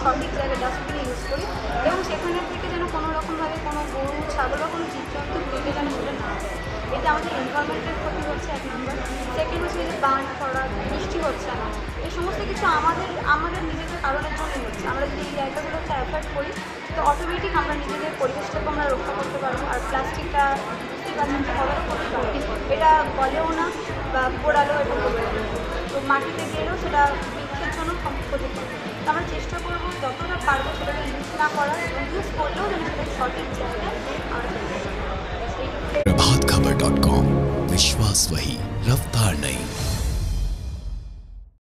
সঠিক জায়গায় ডাস্টবিনে ইউজ করি এবং সেখানে থেকে যেন কোনো রকমভাবে কোনো গরু ছাগল বা কোনো জীবজন্তু ঘুরে যেন ঘুরে না যায়। এতে আমাদের এনভায়রনমেন্টের ক্ষতি হচ্ছে 1 নম্বর। সেকেন্ড হচ্ছে যে বান খরা, বৃষ্টি হচ্ছে না, এই সমস্ত কিছু আমাদের নিজেদের কারণের জন্যই হচ্ছে। আমরা যদি এই জায়গাগুলোকে অ্যাভয়েড করি তো অটোমেটিক আমরা নিজেদের পরিবেশটাকে আমরা রক্ষা করতে পারবো। আর প্লাস্টিকটা বুঝতেই পারছেন যে কতটা ক্ষতিকর, এটা গলেও না বা পোড়ালেও এটা গলে না, তো মাটিতে গেলেও সেটা বৃক্ষের জন্য ক্ষতিকর। তো আমরা চেষ্টা করবো যতটা পারবো সেটাকে ইউজ না করার, এবং ইউজ করলেও যেন সেটা সঠিক জায়গায় আমরা प्रभातखबर.com, विश्वास वही, रफ्तार नहीं।